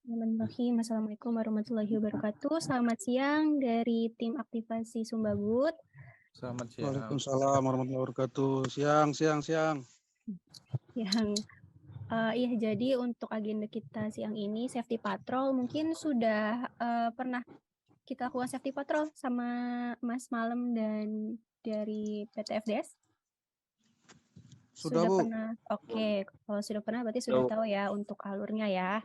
Bismillahirrahmanirrahim. Assalamualaikum warahmatullahi wabarakatuh. Selamat siang dari tim aktivasi Sumbagut. Selamat siang. Waalaikumsalam warahmatullahi wabarakatuh. Siang. Iya, jadi untuk agenda kita siang ini safety patrol. Mungkin sudah pernah kita lakukan safety patrol sama Mas Malam dan dari PT FDS? Sudah, Bu. Pernah. Oke, kalau sudah pernah berarti sudah tahu ya untuk alurnya ya.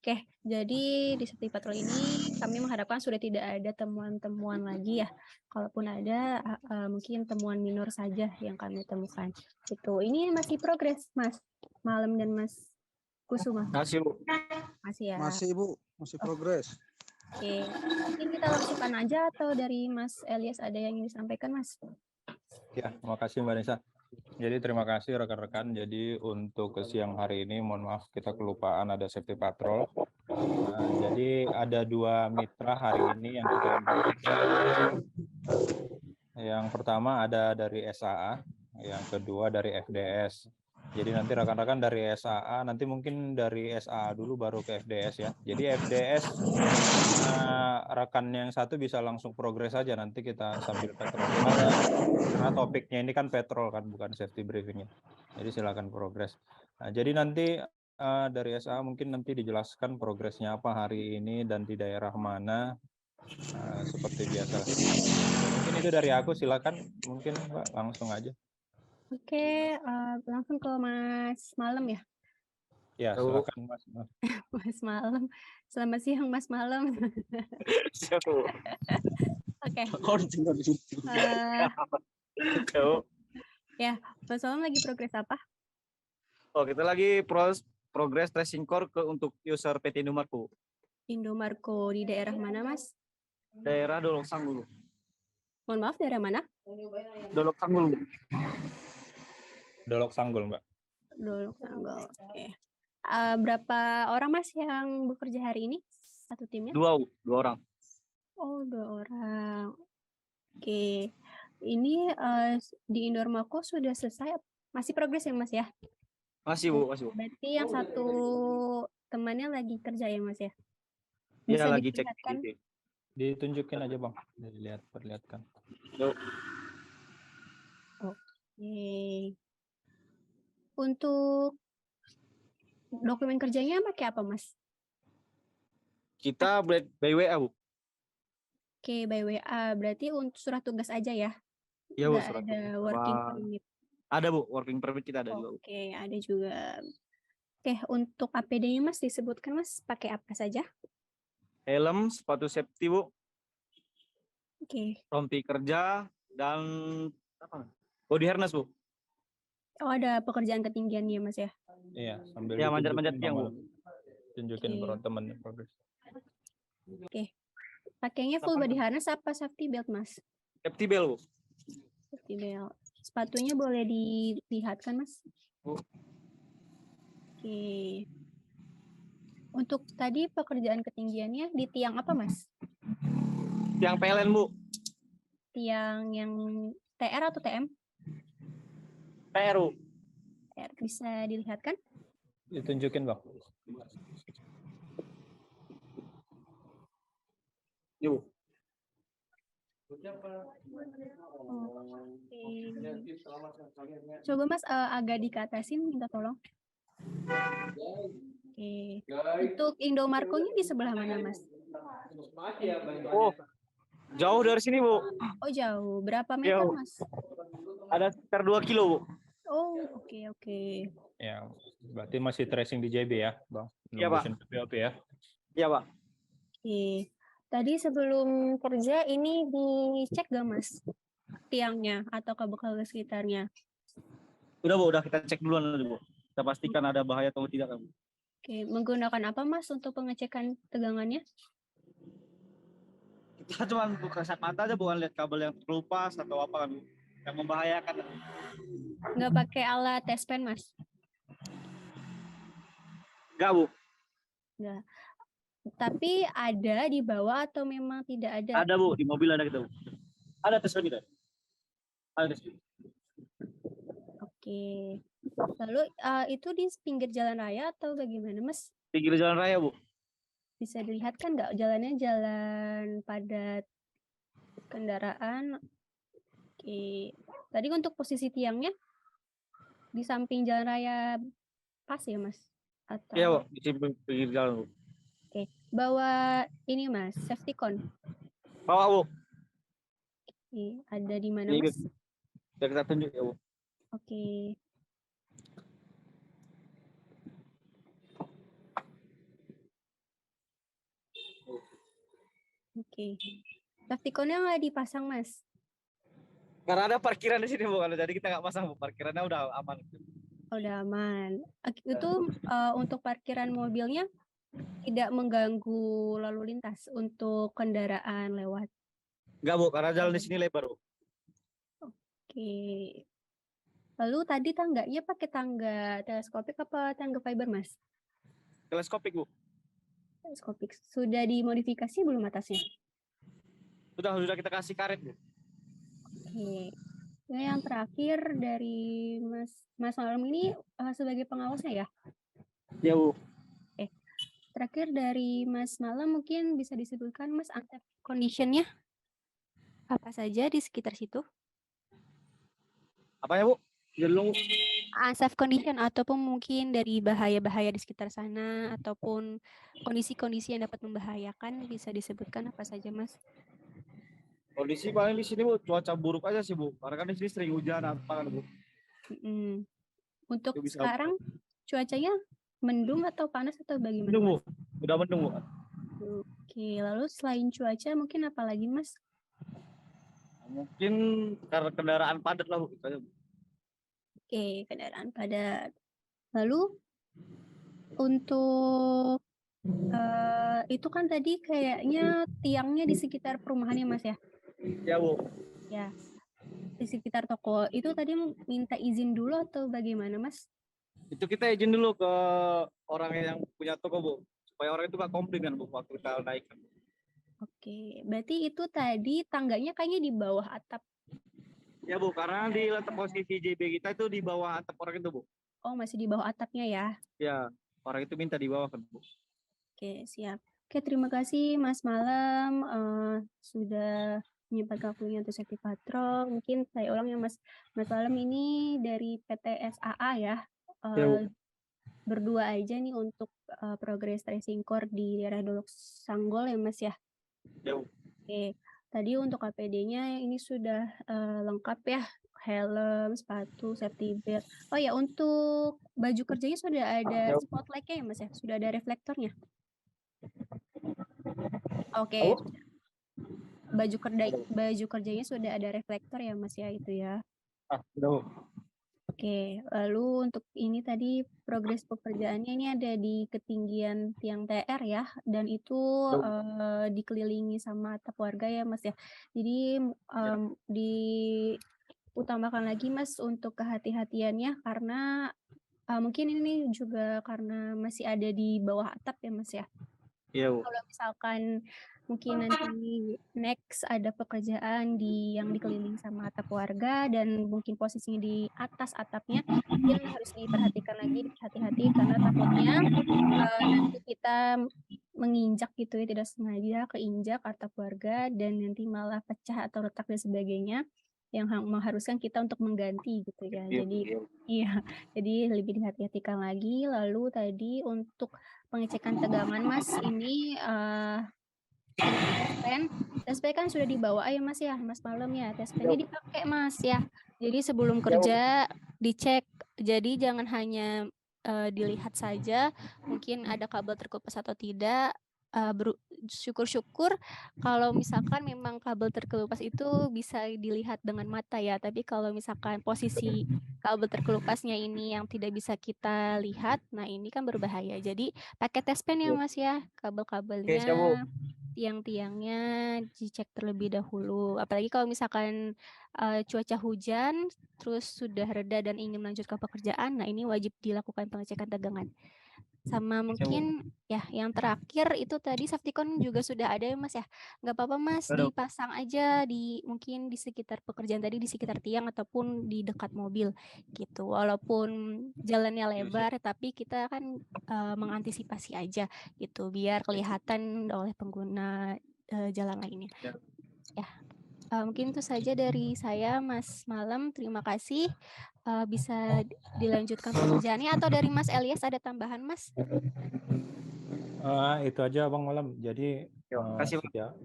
Oke, jadi di safety patrol ini kami mengharapkan sudah tidak ada temuan-temuan lagi ya. Kalaupun ada, mungkin temuan minor saja yang kami temukan. Ini masih progres, Mas Malam dan Mas Kusuma. Masih, Bu. Masih ya. Masih, Bu. Masih progres. Oke, mungkin kita langsungkan aja atau dari Mas Elias ada yang ingin disampaikan, Mas? Ya, terima kasih Mbak Nisa. Jadi terima kasih rekan-rekan. Jadi untuk siang hari ini, mohon maaf kita kelupaan ada safety patrol. Jadi ada dua mitra hari ini yang kita bekerja. Yang pertama ada dari SAA, yang kedua dari FDS. Jadi nanti rekan-rekan dari SAA, nanti mungkin dari SAA dulu baru ke FDS ya. Jadi FDS rekan yang satu bisa langsung progres saja, nanti kita sambil petrol. Karena topiknya ini kan petrol kan, bukan safety briefingnya. Jadi silakan progres. Nah, jadi nanti dari SAA mungkin nanti dijelaskan progresnya apa hari ini dan di daerah mana, seperti biasa. Mungkin itu dari aku, silakan. Mungkin Mbak langsung aja. Oke, langsung ke Mas Malam ya. Ya, silakan Mas. Mas Malam. Selamat siang Mas Malam. Oke. Ya, Mas Malam lagi progres apa? Oh, kita lagi progres tracing core untuk user PT Indomarko. Indomarko di daerah mana, Mas? Daerah Dolok Sanggul. Mohon maaf, daerah mana? Dolok Sanggul. Dolok Sanggul, Mbak. Dolok Sanggul. Oke. Berapa orang Mas yang bekerja hari ini? Satu timnya? Dua orang. Oh, 2 orang. Oke. Ini di Indomarko sudah selesai? Masih progres ya, Mas ya? Masih, Bu. Berarti yang satu temannya lagi kerja ya, Mas ya? Bisa lagi cek. Ditunjukin aja, Bang. Perlihatkan. Oke. Untuk dokumen kerjanya pakai apa, Mas? Kita by WA, Bu. Oke, by WA. Berarti untuk surat tugas aja ya? Iya, Bu. Nggak ada working permit? Ada, Bu. Working permit kita ada juga. Oke, ada juga. Oke, untuk APD-nya, Mas, disebutkan, Mas, pakai apa saja? Helm, sepatu safety, Bu. Oke. Rompi kerja, dan body harness, Bu. Oh, ada pekerjaan ketinggiannya, Mas ya? Iya, sambil manjat-manjat tiang, Bu. Tunjukin teman progres. Oke. Pakainya full body harness apa safety belt, Mas? Safety belt, Bu. Safety belt. Sepatunya boleh dilihatkan, Mas? Bu. Oke. Untuk tadi pekerjaan ketinggiannya di tiang apa, Mas? Tiang PLN, Bu. Tiang yang TR atau TM? TR. Bisa dilihatkan? Ditunjukin, Bang. Yuk. Coba Mas agak dikatasin, minta tolong. Oke. Untuk Indomarko-nya di sebelah mana, Mas? Oh, jauh dari sini, Bu. Oh, jauh. Berapa meter, Mas? Ada sekitar 2 kilo, Bu. Oh, oke. Ya, berarti masih tracing di JB ya, Bang? Iya, Pak. POP ya? Iya, Pak. Oke. Tadi sebelum kerja ini dicek gak, Mas? Tiangnya atau kabel-kabel sekitarnya? Udah, Bu. Udah kita cek duluan, Bu. Kita pastikan ada bahaya atau tidak, Bu. Oke. Menggunakan apa, Mas, untuk pengecekan tegangannya? Kita cuma buka kasat mata aja, bukan lihat kabel yang terkelupas atau apa, kan, yang membahayakan. Nggak pakai alat tes pen, Mas? Enggak, Bu. Nggak. Tapi ada di bawah atau memang tidak ada? Ada, Bu. Di mobil ada gitu, Bu. Ada tes pen kita. Ada tes pen. Oke. Lalu itu di pinggir jalan raya atau bagaimana, Mas? Pinggir jalan raya, Bu. bisa dilihat kan nggak jalannya jalan padat kendaraan. Oke. Tadi untuk posisi tiangnya di samping jalan raya pas ya Mas? Iya, Atau Bu, di pinggir jalan, Bu. oke. Bawa ini Mas, safety cone. Bawa, Bu. Oke, ada di mana Ini Mas? biar kita tunjuk ya, Bu. Oke. Oke. Safety cone-nya nggak dipasang Mas? Karena ada parkiran di sini, Bu. Kalau jadi kita nggak pasang, Bu. Parkirannya udah aman. Oh, udah aman. Itu untuk parkiran mobilnya tidak mengganggu lalu lintas untuk kendaraan lewat. Enggak, Bu, karena jalan di sini lebar, Bu. Oke. Lalu tadi tangganya pakai tangga teleskopik apa tangga fiber Mas? Teleskopik, Bu. Teleskopik. Sudah dimodifikasi belum atasnya? Sudah kita kasih karet, Bu. Oke. Nah, yang terakhir dari Mas Malam ini sebagai pengawasnya ya? Ya, Bu. Terakhir dari Mas Malam mungkin bisa disebutkan Mas unsafe condition-nya apa saja di sekitar situ? Apa ya, Bu? Jadi dulu, Bu. Unsafe condition ataupun mungkin dari bahaya-bahaya di sekitar sana ataupun kondisi-kondisi yang dapat membahayakan bisa disebutkan apa saja Mas? Kondisi paling di sini, Bu, cuaca buruk aja sih, Bu. Karena kan di sini sering hujan apa kan, Bu. Mm. Untuk Itu bisa sekarang cuacanya mendung atau panas atau bagaimana mendung, Bu. Mas? Udah mendung, Bu. Oke, lalu selain cuaca mungkin apa lagi Mas? Mungkin karena kendaraan padat lah, Bu. Gitu aja, Bu. Oke, kendaraan padat. Lalu untuk itu kan tadi kayaknya tiangnya di sekitar perumahannya Mas ya? Ya, Bu. Ya, di sekitar toko. Itu tadi minta izin dulu atau bagaimana Mas? Itu kita izin dulu ke orang yang punya toko, Bu. Supaya orang itu nggak komplain kan, Bu, waktu kita naik. Oke, berarti itu tadi tangganya kayaknya di bawah atap. Ya, Bu, karena di letak posisi JB kita itu di bawah atap orang itu, Bu. Oh, masih di bawah atapnya ya? Ya, orang itu minta di bawah kan, Bu. Oke, siap. Oke, terima kasih Mas Malam sudah menyempatkan waktunya untuk safety patrol. Mungkin saya ulang ya Mas Malam ini dari PT SAA ya. Ya, Bu. Berdua aja nih untuk progress tracing core di daerah Dolok Sanggol ya Mas ya. Ya, Bu. Oke, tadi untuk APD-nya ini sudah lengkap ya, helm, sepatu, safety belt. Oh ya, untuk baju kerjanya sudah ada Ya, Bu. spotlight-nya ya Mas ya, sudah ada reflektornya. Oke, Oh. baju kerjanya sudah ada reflektor ya Mas ya itu ya. Udah, Bu. Oke, lalu untuk ini tadi progres pekerjaannya ini ada di ketinggian tiang TR ya, dan itu dikelilingi sama atap warga ya Mas ya. Jadi diutamakan lagi Mas untuk kehati-hatiannya karena mungkin ini juga karena masih ada di bawah atap ya Mas ya. Iya, Bu. Kalau misalkan mungkin nanti next ada pekerjaan yang dikelilingi sama atap warga dan mungkin posisinya di atas atapnya, mungkin harus diperhatikan lagi, hati-hati karena takutnya nanti kita menginjak gitu ya, tidak sengaja keinjak atap warga dan nanti malah pecah atau retak dan sebagainya yang mengharuskan kita untuk mengganti gitu ya. Jadi iya, jadi lebih dihati-hatikan lagi. Lalu tadi untuk pengecekan tegangan Mas ini tes pen kan sudah dibawa ya Mas ya, Mas Malam ya, tes pennya dipakai Mas ya. Jadi sebelum kerja dicek, jadi jangan hanya dilihat saja, mungkin ada kabel terkelupas atau tidak. Syukur-syukur kalau misalkan memang kabel terkelupas itu bisa dilihat dengan mata ya, tapi kalau misalkan posisi kabel terkelupasnya ini yang tidak bisa kita lihat, nah ini kan berbahaya. Jadi pakai tes pen ya Mas ya, Oke, kabel-kabelnya, siap, Bu. tiang-tiangnya dicek terlebih dahulu. Apalagi kalau misalkan cuaca hujan, terus sudah reda dan ingin melanjutkan pekerjaan, nah ini wajib dilakukan pengecekan tegangan. Sama mungkin ya yang terakhir itu tadi safetycon juga sudah ada ya Mas ya. Nggak apa-apa Mas, Aduh, dipasang aja mungkin di sekitar pekerjaan tadi, di sekitar tiang ataupun di dekat mobil gitu. Walaupun jalannya lebar tapi kita kan mengantisipasi aja gitu biar kelihatan oleh pengguna jalan lainnya. Ya. Ya, mungkin itu saja dari saya Mas Malam. Terima kasih. Bisa dilanjutkan pekerjaannya atau dari Mas Elias ada tambahan Mas? Itu aja Bang Malam. Jadi Yo, kasih Bang.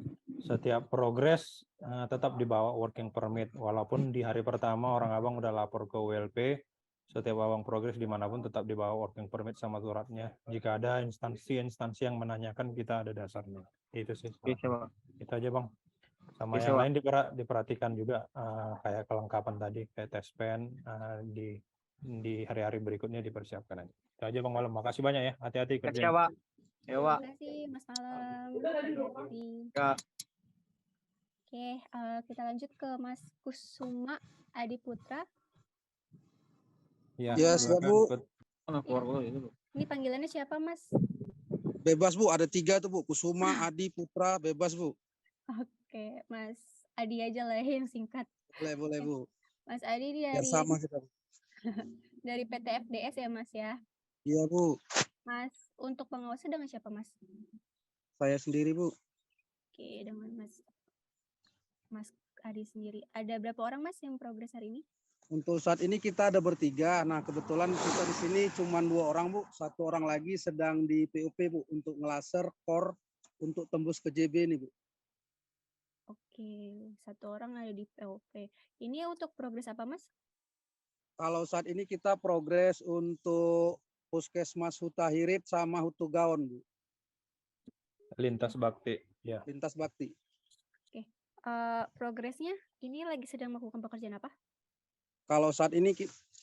setiap progres tetap dibawa working permit. Walaupun di hari pertama orang abang udah lapor ke WLP, setiap abang progres dimanapun tetap dibawa working permit sama suratnya. Jika ada instansi-instansi yang menanyakan, kita ada dasarnya. Itu sih. Bisa Bang. Itu aja Bang. Sama Bisa yang Bang. lain diperhatikan juga kayak kelengkapan tadi, kayak tes pen di hari-hari berikutnya dipersiapkan aja. Itu aja Bang Malam. Makasih banyak ya. Hati-hati Kasih kerjanya. ya Pak. Ya Pak. Terima kasih Mas Malam. Hati-hati. Ya. Oke, kita lanjut ke Mas Kusuma Adiputra. Ya, Yes, ya, silakan. Bu. Keluar dulu itu. Ini panggilannya siapa Mas? Bebas Bu, ada 3 tuh Bu. Kusuma, Adi, Putra, bebas Bu. Oke, Mas Adi aja lah yang singkat. Boleh Bu. Mas Adi Biar dari sama kita. dari PT FDS ya Mas ya. Iya Bu, Mas, untuk pengawasnya dengan siapa Mas? saya sendiri Bu. Oke, dengan Mas Adi sendiri. Ada berapa orang Mas yang progres hari ini? Untuk saat ini kita ada bertiga. Nah kebetulan kita di sini cuma 2 orang Bu. 1 orang lagi sedang di POP Bu untuk ngelaser core untuk tembus ke JB nih Bu. Oke, 1 orang ada di POP. Ini untuk progres apa Mas? Kalau saat ini kita progres untuk Puskesmas Huta Hirit sama Hutu Gaon Bu. Lintas Bakti. Ya. Lintas Bakti. Oke, progresnya ini lagi sedang melakukan pekerjaan apa? Kalau saat ini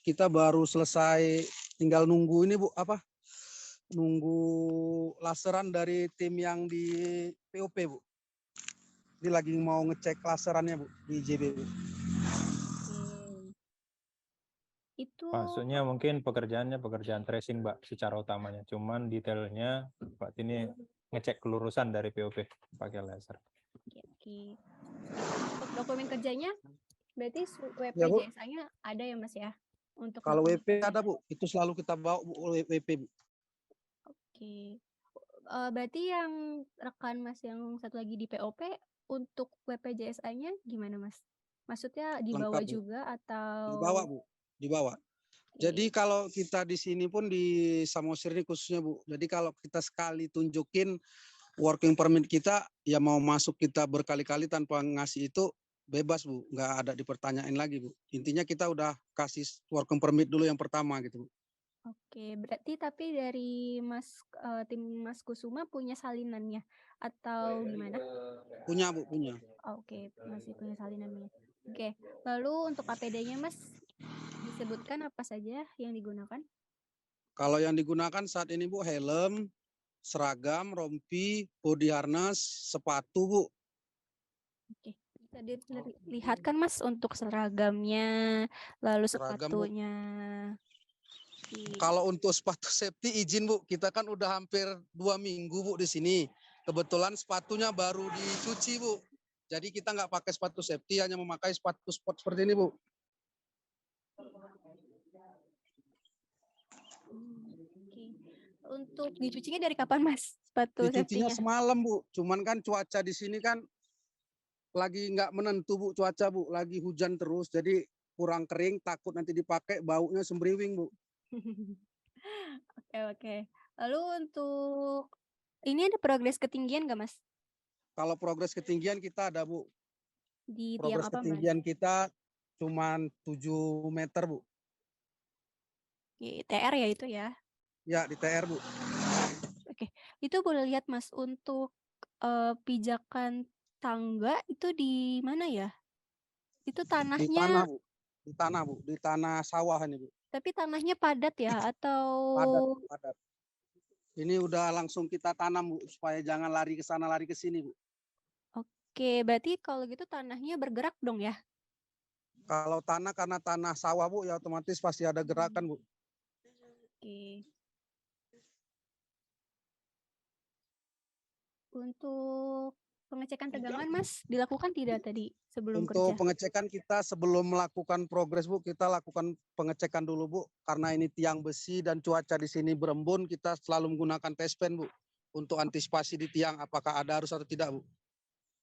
kita baru selesai, tinggal nunggu ini Bu, nunggu laseran dari tim yang di POP Bu. Jadi lagi mau ngecek laserannya Bu di JB Bu. Oke. Itu Maksudnya mungkin pekerjaan tracing Mbak secara utamanya. Cuman detailnya Pak ini ngecek kelurusan dari POP pakai laser. Oke. Untuk dokumen kerjanya berarti Ya, Bu. WPJSA-nya ada ya Mas ya? Untuk Kalau dokumen WP kerja. ada Bu, itu selalu kita bawa Bu, WP Bu. Oke. Berarti yang rekan Mas yang satu lagi di POP untuk WPJSA-nya gimana Mas? Maksudnya dibawa Lengkap Bu. juga atau Dibawa Bu, dibawa. Oke. Jadi kalau kita di sini pun di Samosir ini khususnya Bu. Jadi kalau kita sekali tunjukin working permit kita, ya mau masuk kita berkali-kali tanpa ngasih itu bebas Bu, nggak ada dipertanyain lagi Bu. Intinya kita udah kasih working permit dulu yang pertama gitu Bu. Oke, berarti tapi dari tim Mas Kusuma punya salinannya atau gimana? Punya Bu, punya. Oke, masih punya salinannya. Oke, lalu untuk APD-nya Mas disebutkan apa saja yang digunakan? Kalau yang digunakan saat ini Bu, helm, seragam, rompi, body harness, sepatu Bu. Oke, bisa dilihat kan Mas untuk seragamnya, lalu Seragam Bu. sepatunya. Kalau untuk sepatu safety izin Bu, kita kan udah hampir 2 minggu Bu di sini. Kebetulan sepatunya baru dicuci Bu. Jadi kita nggak pakai sepatu safety, hanya memakai sepatu sport seperti ini Bu. Oke. Untuk dicucinya dari kapan Mas sepatu Dicucinya safety-nya? semalam Bu. Cuman kan cuaca di sini kan lagi nggak menentu Bu cuaca Bu. Lagi hujan terus, jadi kurang kering, takut nanti dipakai baunya sembriwing Bu. Oke. Lalu untuk ini ada progres ketinggian nggak Mas? Kalau progres ketinggian kita ada Bu. Di tiang Progres apa Mas? ketinggian kita cuman 7 meter Bu. Di TR ya itu ya. Ya di TR Bu. Oke, itu boleh lihat Mas untuk pijakan tangga itu di mana ya? Itu Di tanah tanahnya, Bu. Di tanah Bu. Di tanah sawah ini Bu. tapi tanahnya padat ya atau Padat, padat. Ini udah langsung kita tanam Bu, supaya jangan lari ke sana lari ke sini Bu. Oke, berarti kalau gitu tanahnya bergerak dong ya? Kalau tanah karena tanah sawah Bu, ya otomatis pasti ada gerakan Bu. Oke. Untuk pengecekan tegangan Mas dilakukan tidak tadi sebelum Untuk kerja? pengecekan kita sebelum melakukan progres Bu, kita lakukan pengecekan dulu Bu. Karena ini tiang besi dan cuaca di sini berembun, kita selalu menggunakan tespen Bu. Untuk antisipasi di tiang apakah ada arus atau tidak Bu.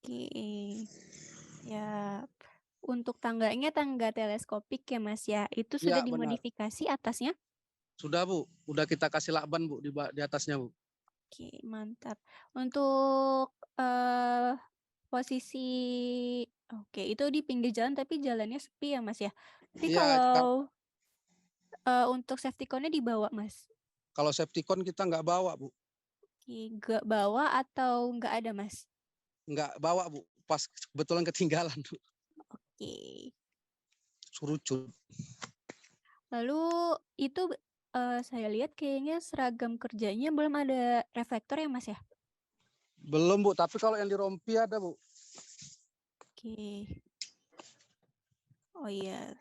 Oke. Ya. Untuk tangganya tangga teleskopik ya Mas ya. Itu sudah Iya benar. dimodifikasi atasnya? Sudah Bu, udah kita kasih lakban Bu di atasnya Bu. Oke, mantap. Untuk posisi oke, itu di pinggir jalan tapi jalannya sepi ya Mas ya. Tapi Iya, kalau untuk safety cone-nya dibawa Mas? kalau safety cone kita nggak bawa Bu. Oke, nggak bawa atau nggak ada Mas? Nggak bawa Bu, pas kebetulan ketinggalan Bu. Oke. Surucut. Lalu itu saya lihat kayaknya seragam kerjanya belum ada reflektor ya Mas ya? Belum Bu, tapi kalau yang di rompi ada Bu. Oke. Oh iya.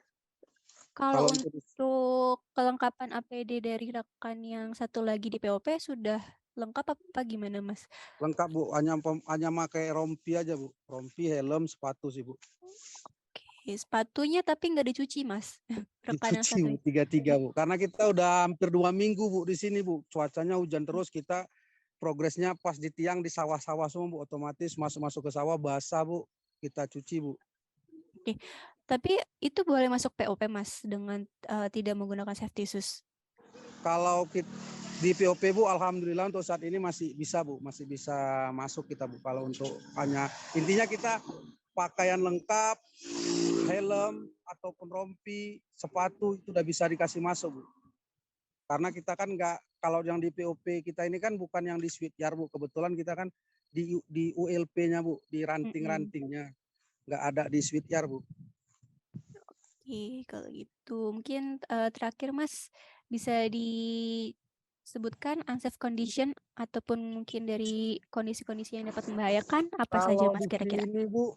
Kalau Kalau untuk untuk kelengkapan APD dari rekan yang satu lagi di POP sudah lengkap apa gimana Mas? lengkap Bu, hanya pakai rompi aja Bu. Rompi, helm, sepatu sih Bu. Oke, sepatunya tapi nggak dicuci Mas. Rekan yang Dicuci satu Bu, ini. tiga-tiga Bu. Karena kita udah hampir 2 minggu Bu di sini Bu. Cuacanya hujan terus, kita progresnya pas di tiang di sawah-sawah semua Bu. Otomatis masuk-masuk ke sawah basah Bu. Kita cuci Bu. Oke. Tapi itu boleh masuk POP Mas dengan tidak menggunakan safety shoes. Kalau di POP Bu, alhamdulillah untuk saat ini masih bisa Bu. Masih bisa masuk kita Bu. Kalau untuk hanya, intinya kita pakaian lengkap, helm, ataupun rompi, sepatu itu udah bisa dikasih masuk Bu. Karena kita kan nggak, kalau yang di POP kita ini kan bukan yang di switchyard Bu. Kebetulan kita kan di ULP-nya Bu, di ranting-rantingnya. Nggak ada di switchyard Bu. Oke, kalau gitu mungkin terakhir Mas bisa disebutkan unsafe condition ataupun mungkin dari kondisi-kondisi yang dapat membahayakan apa saja Kalau Mas di kira-kira? sini Bu,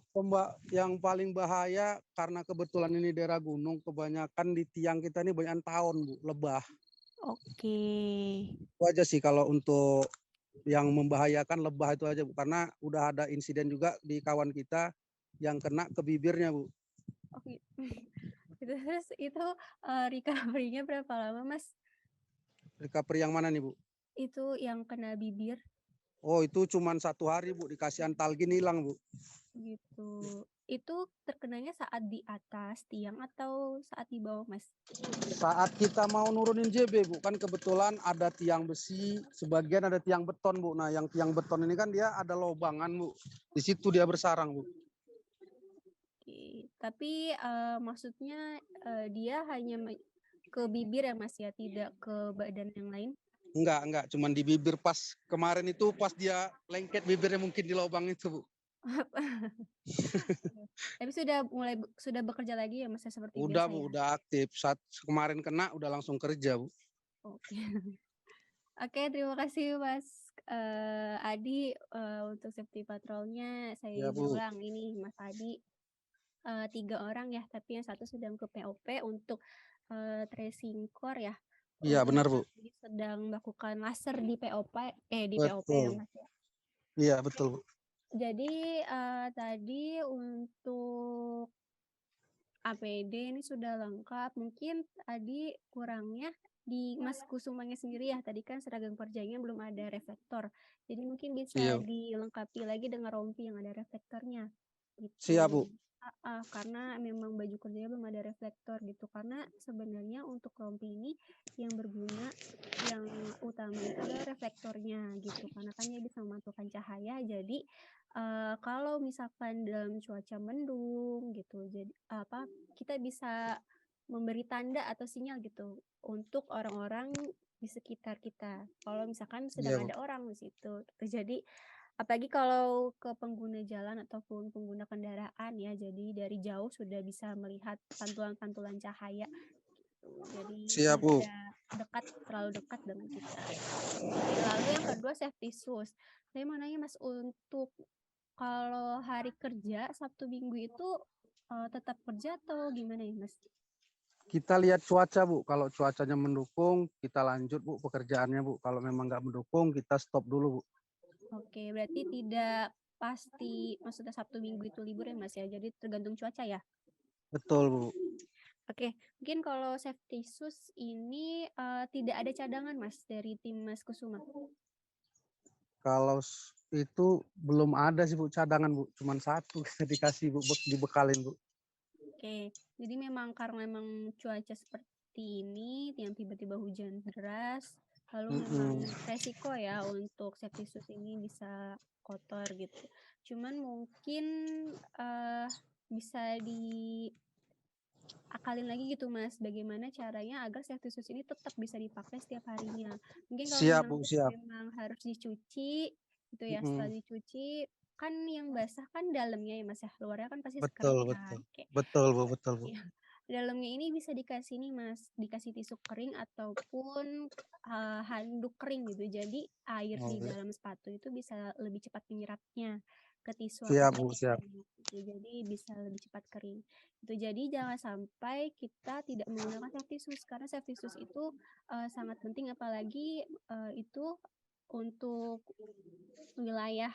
yang paling bahaya karena kebetulan ini daerah gunung, kebanyakan di tiang kita ini banyak tahun Bu, lebah. Oke. Itu aja sih kalau untuk yang membahayakan lebah itu aja Bu. Karena udah ada insiden juga di kawan kita yang kena ke bibirnya Bu. Oke. Terus itu recovery-nya berapa lama Mas? Recovery yang mana nih Bu? Itu yang kena bibir Oh itu cuma 1 hari Bu, dikasih antalgin hilang Bu. gitu. Itu terkenanya saat di atas tiang atau saat di bawah Mas? Saat kita mau nurunin JB Bu, kan kebetulan ada tiang besi, sebagian ada tiang beton Bu. Nah yang tiang beton ini kan dia ada lobangan Bu. Di situ dia bersarang Bu. Oke. Tapi maksudnya dia hanya ke bibir ya Mas ya, tidak ke badan yang lain? Enggak, cuman di bibir pas kemarin itu pas dia lengket bibirnya mungkin di lubang itu Bu. Tapi sudah bekerja lagi ya Mas ya seperti Udah biasa Bu, ya? udah aktif. Saat kemarin kena udah langsung kerja Bu. Oke. Oke, terima kasih Mas Adi untuk safety patrolnya. Saya Ya izin Bu. ulang ini Mas Adi 3 orang ya, tapi yang satu sedang ke POP untuk tracing core ya. Iya benar Bu. Sedang melakukan laser di POP ya Betul. Mas ya. Iya betul Bu. Jadi tadi untuk APD ini sudah lengkap. Mungkin tadi kurangnya di Mas Kusumanya sendiri ya. Tadi kan seragam kerjanya belum ada reflektor. Jadi mungkin bisa Iya. dilengkapi lagi dengan rompi yang ada reflektornya. Siap Bu. Gitu. Karena memang baju kerjanya belum ada reflektor gitu. Karena sebenarnya untuk rompi ini yang berguna yang utama itu adalah reflektornya gitu. Karena kan dia bisa memantulkan cahaya. Jadi kalau misalkan dalam cuaca mendung gitu, jadi kita bisa memberi tanda atau sinyal gitu untuk orang-orang di sekitar kita. Kalau misalkan sedang Iya Bu. ada orang di situ. Gitu. Jadi apalagi kalau ke pengguna jalan ataupun pengguna kendaraan ya, jadi dari jauh sudah bisa melihat pantulan-pantulan cahaya. Gitu. Jadi Siap Bu. tidak terlalu dekat dengan kita. Oke, lalu yang kedua safety shoes. Saya mau nanya Mas, untuk kalau hari kerja Sabtu Minggu itu tetap kerja atau gimana ya Mas? Kita lihat cuaca Bu. Kalau cuacanya mendukung kita lanjut Bu pekerjaannya Bu. Kalau memang nggak mendukung kita stop dulu Bu. Oke, berarti tidak pasti, maksudnya Sabtu Minggu itu libur ya Mas ya, jadi tergantung cuaca ya? Betul, Bu. Oke, mungkin kalau safety shoes ini tidak ada cadangan Mas dari tim Mas Kusuma. Kalau itu belum ada sih Bu cadangan Bu, cuman satu kita dikasih Bu, dibekalin Bu. Oke, jadi memang karena memang cuaca seperti ini yang tiba-tiba hujan deras, lalu memang resiko ya untuk safety shoes ini bisa kotor gitu. Cuman mungkin bisa diakalin lagi gitu Mas, bagaimana caranya agar safety shoes ini tetap bisa dipakai setiap harinya. Mungkin kalau Siap Bu, siap. memang harus dicuci gitu ya, setelah dicuci kan yang basah kan dalamnya ya Mas ya, luarnya kan pasti kering Betul, kan. betul. Oke. Betul Bu, betul Bu. Iya. Dalamnya ini bisa dikasih nih Mas, dikasih tisu kering ataupun handuk kering gitu. Jadi air di Oke. dalam sepatu itu bisa lebih cepat menyerapnya ke tisu atau Siap ke Bu, siap. handuk gitu. Jadi bisa lebih cepat kering. Itu jadi jangan sampai kita tidak menggunakan safety shoes karena safety shoes itu sangat penting apalagi itu untuk wilayah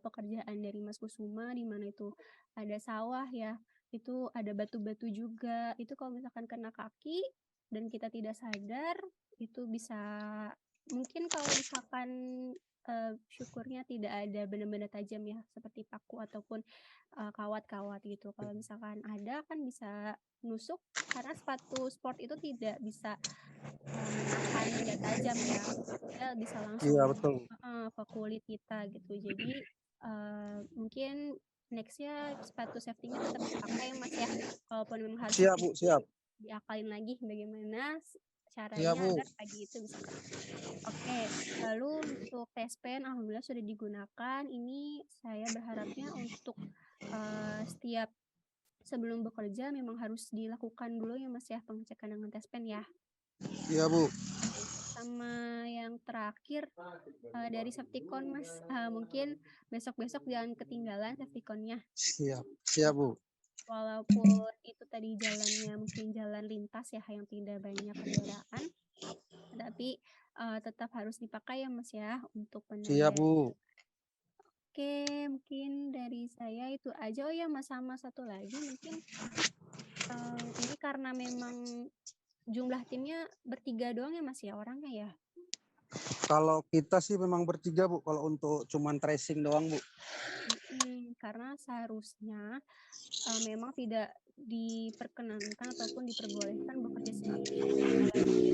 pekerjaan dari Mas Kusuma di mana itu ada sawah ya, itu ada batu-batu juga. Itu kalau misalkan kena kaki dan kita tidak sadar itu bisa mungkin kalau misalkan syukurnya tidak ada benda-benda tajam ya seperti paku ataupun kawat-kawat gitu. Kalau misalkan ada kan bisa nusuk karena sepatu sport itu tidak bisa menahan benda tajam ya. Dia bisa langsung Iya betul. ke kulit kita gitu. Jadi mungkin nextnya sepatu safety-nya tetap dipakai Mas ya. Kalaupun memang harus Siap Bu, dicuci, siap. diakalin lagi bagaimana Iya caranya Bu. agar pagi itu bisa kering. Oke, lalu untuk test pen alhamdulillah sudah digunakan. Ini saya berharapnya untuk setiap sebelum bekerja memang harus dilakukan dulu ya Mas ya pengecekan dengan test pen ya. Iya Bu. Sama yang terakhir dari Septicon Mas, mungkin besok-besok jangan ketinggalan Septiconnya. Siap. Siap Bu. Walaupun itu tadi jalannya mungkin jalan lintas ya yang tidak banyak kendaraan, tapi tetap harus dipakai ya Mas ya untuk Siap penanda. Bu. Oke, mungkin dari saya itu aja. Oh ya Mas, sama satu lagi mungkin ini karena memang jumlah timnya bertiga doang ya Mas ya orangnya ya. Kalau kita sih memang bertiga Bu, kalau untuk cuman tracing doang Bu. Karena seharusnya memang tidak diperkenankan ataupun diperbolehkan bekerja sendirian ya, apalagi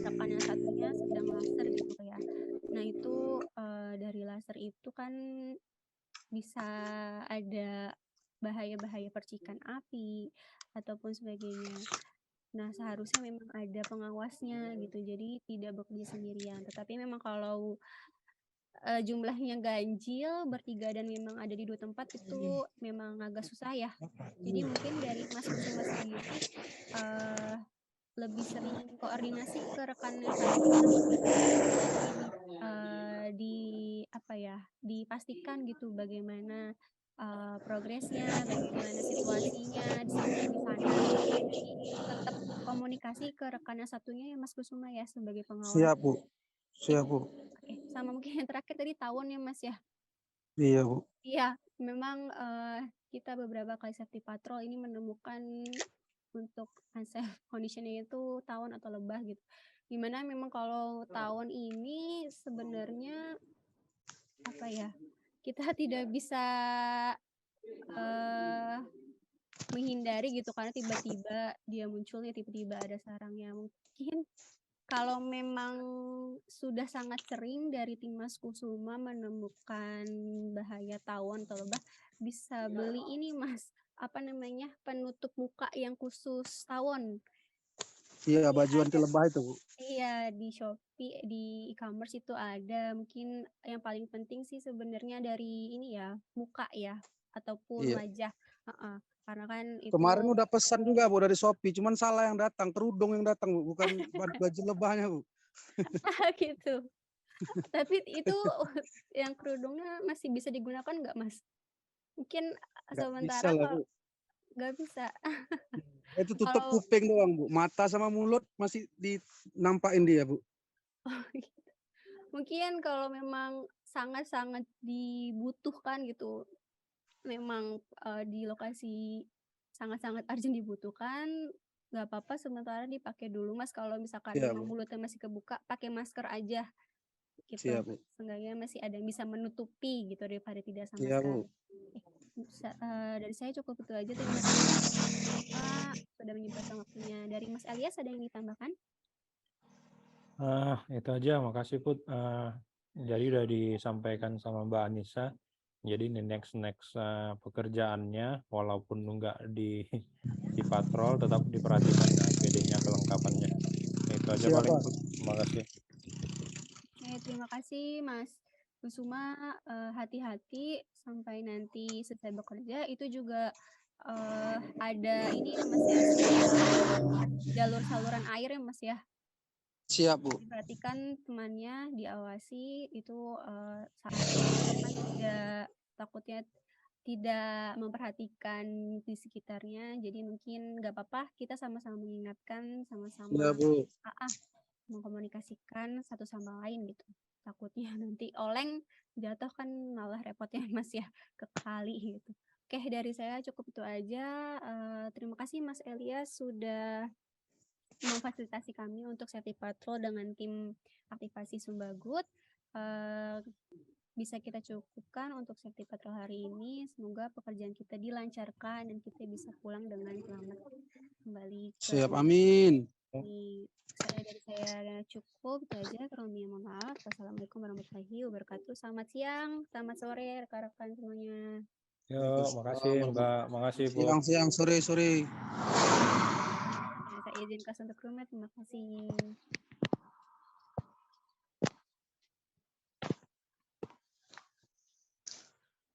rekan yang satunya sedang laser gitu ya. Nah itu dari laser itu kan bisa ada bahaya-bahaya percikan api ataupun sebagainya. Nah seharusnya memang ada pengawasnya gitu, jadi tidak bekerja sendirian. Tetapi memang kalau jumlahnya ganjil bertiga dan memang ada di 2 tempat itu memang agak susah ya. Jadi mungkin dari Mas Kusuma sendiri lebih sering koordinasi ke rekannya satunya dipastikan gitu bagaimana progresnya, bagaimana situasinya di sana gitu. Jadi tetap komunikasi ke rekannya satunya ya Mas Kusuma ya sebagai pengawas. Siap Bu. Siap Bu. Oke, sama mungkin yang terakhir tadi tawon ya Mas ya. Iya Bu. Iya, memang kita beberapa kali safety patrol ini menemukan untuk unsafe conditioning itu tawon atau lebah gitu. Dimana memang kalau tawon ini sebenarnya apa ya, kita tidak bisa menghindari gitu karena tiba-tiba dia munculnya, tiba-tiba ada sarangnya. Mungkin kalau memang sudah sangat sering dari tim Mas Kusuma menemukan bahaya tawon atau lebah, bisa beli ini Mas, apa namanya, penutup muka yang khusus tawon. Iya, Ini baju anti ada lebah itu Bu. iya, di Shopee, di e-commerce itu ada. Mungkin yang paling penting sih sebenarnya dari ini ya, muka ya, ataupun Iya. wajah. Heeh, karena kan Kemarin itu udah pesan juga Bu dari Shopee, cuman salah yang datang, kerudung yang datang Bu, bukan baju lebahnya Bu. gitu. Tapi itu yang kerudungnya masih bisa digunakan nggak, Mas? Mungkin Nggak bisa sementara lah kalau Bu. nggak bisa. Itu tutup Kalau kuping doang Bu, mata sama mulut masih dinampain dia Bu. oh gitu. Mungkin kalau memang sangat-sangat dibutuhkan gitu, memang di lokasi sangat-sangat urgent dibutuhkan, nggak apa-apa sementara dipakai dulu Mas. Kalau misalkan Siap, memang Bu. mulutnya masih kebuka, pakai masker aja gitu. Siap, Bu. Seenggaknya masih ada yang bisa menutupi gitu daripada tidak sama Siap, Bu. sekali. Dari saya cukup itu aja. Terima kasih Pak sudah menyempatkan waktunya. Dari Mas Elias ada yang ditambahkan? Itu aja, makasih Put. Jadi udah disampaikan sama Mbak Anissa. Jadi ini next pekerjaannya, walaupun nggak di patrol, tetap diperhatikan APD-nya, kelengkapannya. Itu aja Siap, paling Pak. Put. Terima kasih. Oke, terima kasih Mas Kusuma. Hati-hati sampai nanti selesai bekerja. Itu juga ada ini ya Mas ya, jalur saluran air ya Mas ya. Siap, Bu. Diperhatikan temannya, diawasi itu saat kan takutnya tidak memperhatikan di sekitarnya. Jadi mungkin nggak apa-apa kita sama-sama mengingatkan, Siap, sama-sama Bu. mengkomunikasikan satu sama lain gitu. Takutnya nanti oleng jatuh kan malah repotnya Mas ya ke kali gitu. Oke, dari saya cukup itu aja. Terima kasih Mas Elias sudah memfasilitasi kami untuk safety patrol dengan tim aktivasi Sumbagut. Bisa kita cukupkan untuk safety patrol hari ini. Semoga pekerjaan kita dilancarkan dan kita bisa pulang dengan selamat kembali ke Siap, amin. dari saya cukup itu aja. Kurang lebihnya mohon maaf. Wassalamualaikum warahmatullahi wabarakatuh. Selamat siang, selamat sore rekan-rekan semuanya. Yuk, makasih Mbak, makasih Put. Siang, sore. Saya izin kelas untuk rumah. Terima kasih.